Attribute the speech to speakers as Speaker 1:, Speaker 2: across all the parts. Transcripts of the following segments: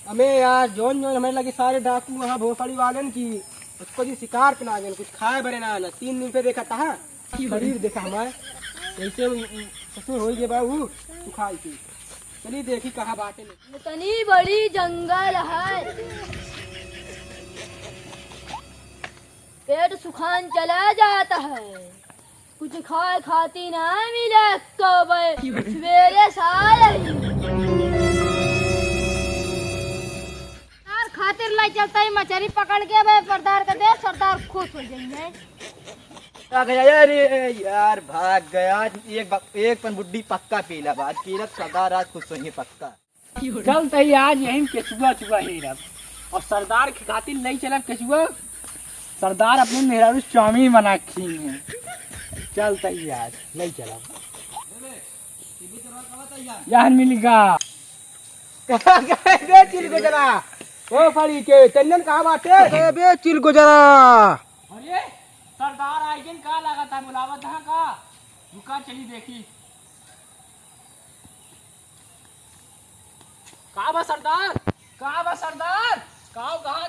Speaker 1: हमें यार zone zone हमें लगे सारे डाकू वहाँ भोसड़ी वालन की उसको जी शिकार पे ना गए कुछ खाए बरे ना आना 3 दिन पे देखा था शरीर देखा हमारे ऐसे ससुर हो गए बाबू तू खाई थी चलिए देखी कहाँ बाटे ले
Speaker 2: इतनी बड़ी जंगल है, पेट सुखान चला जाता है, कुछ खाए खाती ना मिले सवेरे सारे खातिर लाई चलता ही मछली पकड़ के भाई सरदार का दे, सरदार खुश हो जाएंगे।
Speaker 3: आ गया यार यार भाग गया एक पन बुड्ढी पक्का पीला बात पीला सरदार आज खुश होंगे पक्का।
Speaker 1: चल तई आज यहीं केचुआ चुआ ही रब और सरदार के खातिर नहीं चला केचुआ सरदार अपने मेहरारू चाउमीन बना खी है चल तई आज नहीं चला यार मिलेगा कहाँ गए बे चिल गुजरा ओ फड़ी के चंदन कहाँ बाटे बे चिल गुजरा अरे सरदार आई दिन कहाँ लगा था बुलावा था का रुका चली देखी कहाँ बा सरदार कहाँ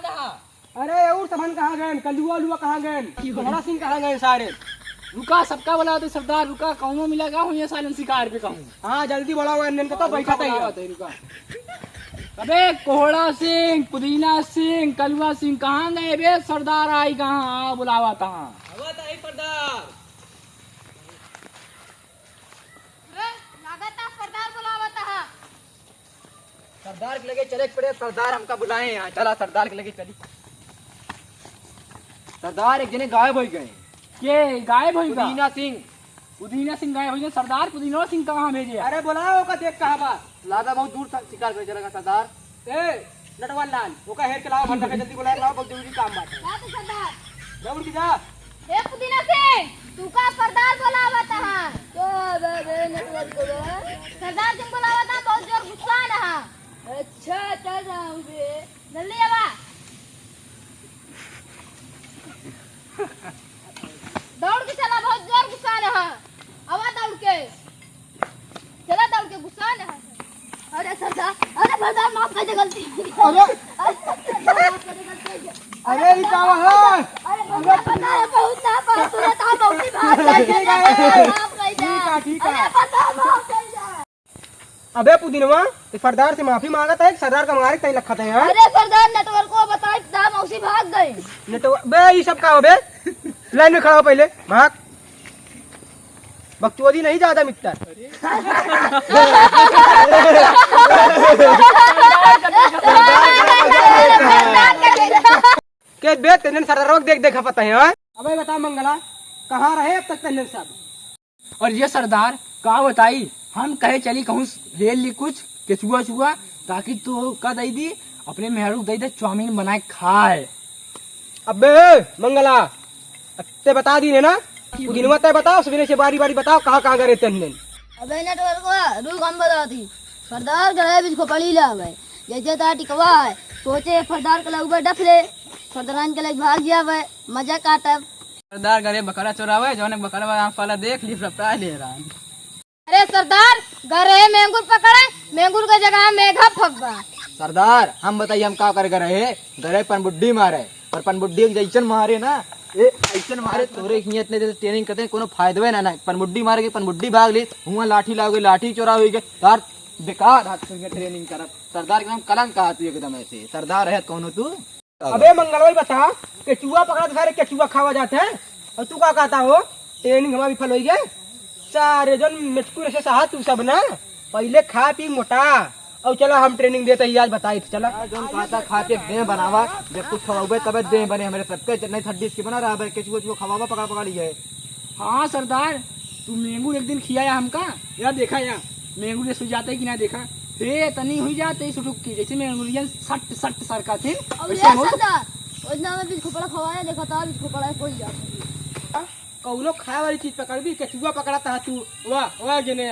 Speaker 1: कहाँ अरे और समन कहाँ गए कलुआ लुआ कहाँ गए तुम्हारा सिंह कहाँ गए सारे रुका सबका बोला तो सरदार रुका कहूँ मिलेगा हूँ ये सालन शिकार पे कहूँ हाँ जल्दी बोला हुआ तो बैठा था रुका अबे कोहड़ा सिंह पुदीना सिंह कलुआ सिंह कहाँ गए बे सरदार आई कहाँ बुलावा कहाँ सरदार
Speaker 2: सरदार बुलावा था
Speaker 3: सरदार के लगे चले पड़े सरदार हमका बुलाए यहाँ चला सरदार के लगे चली सरदार एक जने गायब हो गए
Speaker 1: के गायब हो
Speaker 3: पुदीना सिंह
Speaker 1: गायब हो गए सरदार पुदीना सिंह कहाँ भेजे
Speaker 3: अरे बुलाओ का देख कहाँ बा लादा बहुत दूर तक शिकार कर चलेगा सरदार
Speaker 1: ए नटवाल लाल ओका हेर के लाओ भंडा के जल्दी बुला लाओ बहुत जरूरी काम बात है
Speaker 2: जा तो सरदार
Speaker 1: दौड़ की जा
Speaker 2: ए पुदीना सिंह तू का सरदार बुलावा था तो नटवर को सरदार सिंह बुलावा था बहुत जोर गुस्सा ना अच्छा चल रहा हूँ बे जल्दी आवा दौड़ के चला बहुत जोर गुस्सा रहा आवा दौड़ के चला दौड़ के गुस्सा रहा अरे सरदार माफ कर दे गलती
Speaker 1: अरे ये क्या है
Speaker 2: अरे पता है बहुत ना पर तूने था बहुत भाग गई
Speaker 1: ठीक है अबे पुदीनवा तो सरदार से माफी मांगा था सरदार का मारे तय लखा था यार
Speaker 2: अरे सरदार नेटवर्क को बताए था मौसी भाग गई
Speaker 1: नेटवर्क बे ये सब का हो बे लाइन में खड़ा हो पहले भाग बकचोदी नहीं ज्यादा मिटता के बे तेन सरदार देख देखा पता है अबे बता मंगला कहाँ रहे अब तक तेन साहब और ये सरदार कहा बताई हम कहे चली कहूँ रेल ली कुछ केचुआ चुआ ताकि तू का दई दी अपने मेहरू दई दे चाउमीन बनाए खाए अबे मंगला ते बता दी ना पुदीनवा ते बताओ सवेरे से बारी बारी बताओ कहाँ गए तेन
Speaker 2: अबे नेटवर्क को रूल हम बता दी सरदार गए बिच को पड़ी ला भाई जैसे ता टिकवा है सोचे सरदार के लगे डफ ले सरदार के लगे भाग गया भाई मजा काटब
Speaker 1: सरदार गरे बकरा चोरावे जौन बकरा वाला देख ली रपटा ले रहा
Speaker 2: अरे सरदार गरे मैंगुर पकड़े मैंगुर के जगह मेघा फब्बा
Speaker 3: सरदार हम बताइए हम क्या कर रहे गरे पनबुड्डी मारे और पनबुड्डी जैसन मारे ना ए ऐसन मारे तोरे हियां इतने देर ट्रेनिंग करते हैं कोनो फायदा ना पनबुड्डी मार के पनबुड्डी भाग ली हुआ लाठी लागे लाठी चोरा हुई गए तार बेकार हाथ से ट्रेनिंग करब सरदार के नाम कलंक कहा तू एकदम ऐसे सरदार है कौन तू
Speaker 1: अबे मंगलवार बता केचुआ पकड़ा तो सारे केचुआ खावा जाते हैं और तू क्या कहता हो ट्रेनिंग हमारी विफल हो गई सारे जन मिटकुर से सहा तू सब ना पहले खा पी मोटा और चला हम ट्रेनिंग देते ही आज बताई चला
Speaker 3: जो खाता खा के दे बनावा जब कुछ खवाओगे तब दे बने हमारे सबके नहीं थड्डी इसकी बना रहा है केचुआ खवावा पकड़ा पकड़ा लिया
Speaker 1: हाँ सरदार तू मेंगू एक दिन खियाया हमका या देखा या मेंगू ने सुझ जाते कि ना देखा रे तनी हुई जाते सुटुक की जैसे मेंगुरियन सट सट सरका थे
Speaker 2: वैसे हो सरदार ओजना में बिच खोपड़ा खवाया देखा था बिच खोपड़ा कोई जा
Speaker 1: कौनो खाए वाली चीज पकड़ भी केचुआ पकड़ाता है तू वाह जने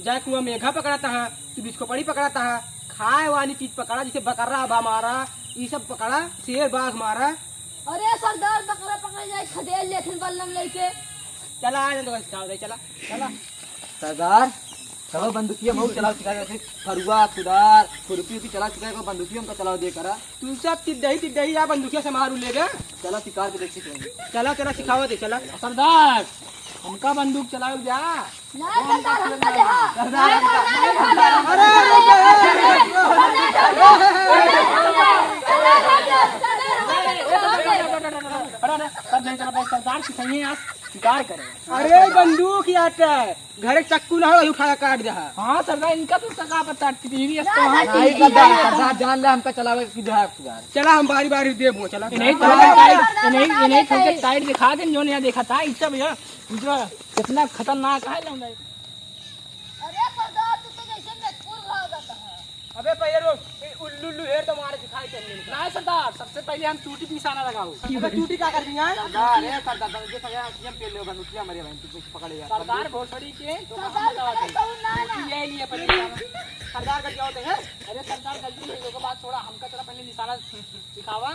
Speaker 1: जाए कुआ मेघा पकड़ाता है तू बिच खोपड़ी पकड़ाता है खाए वाली चीज पकड़ा जैसे बकरा बा मारा ये सब पकड़ा शेर बाघ मारा
Speaker 2: अरे सरदार बकरा पकड़ जाए खदेल लेथिन बल्लम लेके
Speaker 1: चला आ जा चला चला
Speaker 3: सरदार सब बंदूकिया हम चलाओ सिखा जैसे फरुआ कुदार खुरपी की चला सिखाए को बंदूकिया हमका चलाओ दे करा
Speaker 1: तू सब तिद्दही या बंदूकिया से मारू ले गए।
Speaker 3: चला सिखा के देख सीखेंगे।
Speaker 1: चला तेरा सिखावा दे चला।
Speaker 4: सरदार हमका बंदूक चलाओ जा।
Speaker 2: नहीं सरदार हमका दे हाँ।
Speaker 3: सरदार
Speaker 4: सरदार सिखाइए आप शिकार करें।
Speaker 1: अरे बंदूक याटा घरे चक्कू ना हो उठाया काट जा।
Speaker 4: हाँ सरदार इनका तो सका पता टीवी
Speaker 3: नहीं सरदार जान ले हमका चलावे की है सरदार।
Speaker 1: चला हम बारी बारी देबो चला।
Speaker 4: इन्हें टाइट दिखा के जो नहीं देखा था इससे भैया जो कितना खतरनाक है लौंडा।
Speaker 2: अरे सरदार तू तो जैसे मेदपुर भाग जाता है।
Speaker 1: अबे पहले रोक उल्लू हेर तो मारे दिखाई चलने में।
Speaker 4: नहीं सरदार सबसे पहले हम टूटी पे निशाना लगाओ।
Speaker 1: अबे टूटी क्या कर दी है?
Speaker 3: सरदार है सरदार जो सजा हम पे ले बंदूकिया मरे भाई तू पकड़े यार।
Speaker 4: सरदार भोसड़ी के तो
Speaker 2: सरदार का कहूँ ना ना।
Speaker 4: ये लिए पहले
Speaker 1: सरदार का क्या होते हैं?
Speaker 4: अरे सरदार गलती है के बाद थोड़ा हमका थोड़ा पहले निशाना सिखावा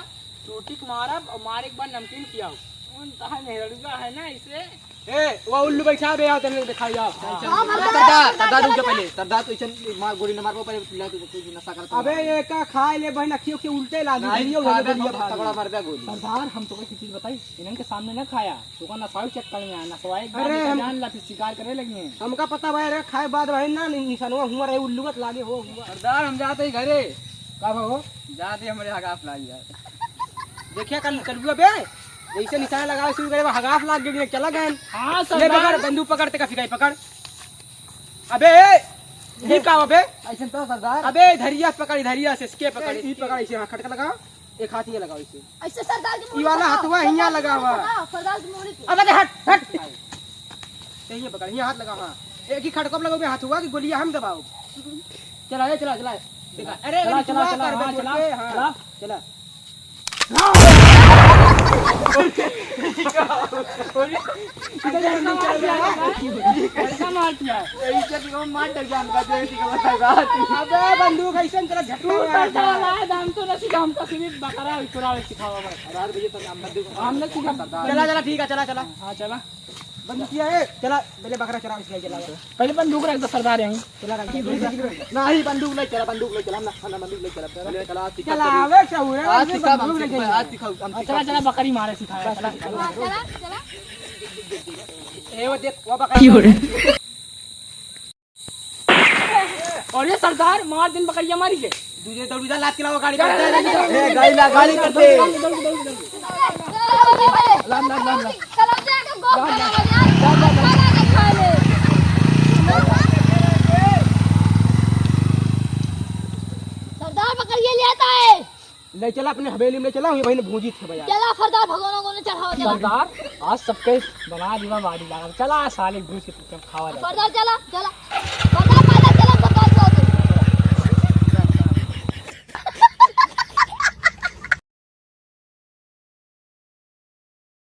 Speaker 4: टूटी को मारा और मारे के बाद नमकीन खियाओ। उन कहा नेहरुआ है ना इसे
Speaker 1: ए वो उल्लू बैठा बे आओ तेरे दिखाई जाओ।
Speaker 3: सरदार सरदार रुक जा पहले सरदार तो इसन मार गोली न मार को पहले ले तू कोई नशा करता।
Speaker 1: अबे ये का खाए ले बहन अखियों के उल्टे ला दी।
Speaker 3: तगड़ा मार दे गोली।
Speaker 4: सरदार हम तो कोई चीज बताई इन्हीं के सामने न खाया तो का नसाई चेक करने आना नसवाई
Speaker 1: अरे हम-
Speaker 4: जान ला फिर शिकार करे लगे।
Speaker 1: हमका पता भाई रे खाए बाद भाई ना निशान हुआ रे उल्लू का लागे हो हुआ।
Speaker 3: सरदार हम जाते ही घरे
Speaker 1: का हो
Speaker 3: जाते हमारे हगाफ लाई यार।
Speaker 1: देखिए कल कल बे जैसे निशाना लगाओ शुरू करे हगाफ लाग गए चला गए।
Speaker 4: हाँ
Speaker 1: ले
Speaker 4: सरदार
Speaker 1: पकड़ बंदूक पकड़ते का फिकाई पकड़। अबे ये का अबे
Speaker 3: ऐसे तो सरदार
Speaker 1: अबे धरिया पकड़ धरिया से इसके पकड़ ई पकड़ इसे हां खटका लगाओ एक हाथ ये लगाओ इसे।
Speaker 2: ऐसे सरदार की
Speaker 1: ई वाला हाथवा हिया लगा हुआ।
Speaker 2: सरदार की मुड़ी पे।
Speaker 1: अबे हट हट ये पकड़ ये हाथ लगा हां एक ही खटका में लगाओ हाथ हुआ कि गोलियां हम दबाओ। चला ये चला चला देखा अरे
Speaker 4: चला चला
Speaker 1: चला
Speaker 4: चला
Speaker 1: कर
Speaker 4: हाँ,
Speaker 1: बे
Speaker 4: चला
Speaker 1: बोल के, हाँ,
Speaker 4: चला
Speaker 1: चला
Speaker 4: कैसा मार दिया
Speaker 3: मार डर गया हमका देसी का सरदार।
Speaker 1: अबे बंदूक ऐसे तेरा झटका
Speaker 4: हम तो नहीं सीखा हमको सिर्फ बकरा चुरा सिखावा बस
Speaker 3: सरदार भैया तो हम बंदूक
Speaker 4: हमने सीखा
Speaker 1: चला चला ठीक है चला चला
Speaker 4: हाँ चला
Speaker 1: बंदूक किया है चला पहले बकरा चला इसलिए चला
Speaker 4: पहले बंदूक रख दो सरदार यहीं
Speaker 1: चला
Speaker 3: नहीं बंदूक ले चला हम बंदूक ले चला पहले चला सिखा
Speaker 1: चला आवे क्या हुआ
Speaker 3: आज सिखा आज सिखाओ हम
Speaker 4: चला चला बकरी मारे सिखाया चला
Speaker 2: हाँ, चला चला।
Speaker 1: ए वो देख वो बकरा
Speaker 4: और ये सरदार मार दिन बकरिया मारी के
Speaker 1: तुझे दौड़ी जा लात खिलाओ गाड़ी करता है।
Speaker 3: ए गाली करते
Speaker 2: लाम लाम लाम कलम दे के गोप बना बना के खा ले। सरदार बकरिया ले आता है।
Speaker 1: ले चला अपने हवेली में चला ये भाई ने भूजी थे भैया।
Speaker 2: चला सरदार भगवानों को ने चढ़ाओ चला।
Speaker 4: सरदार आज सबके बना दीवा बाड़ी लगा चला साले घूस के खावा
Speaker 2: सरदार चला चला।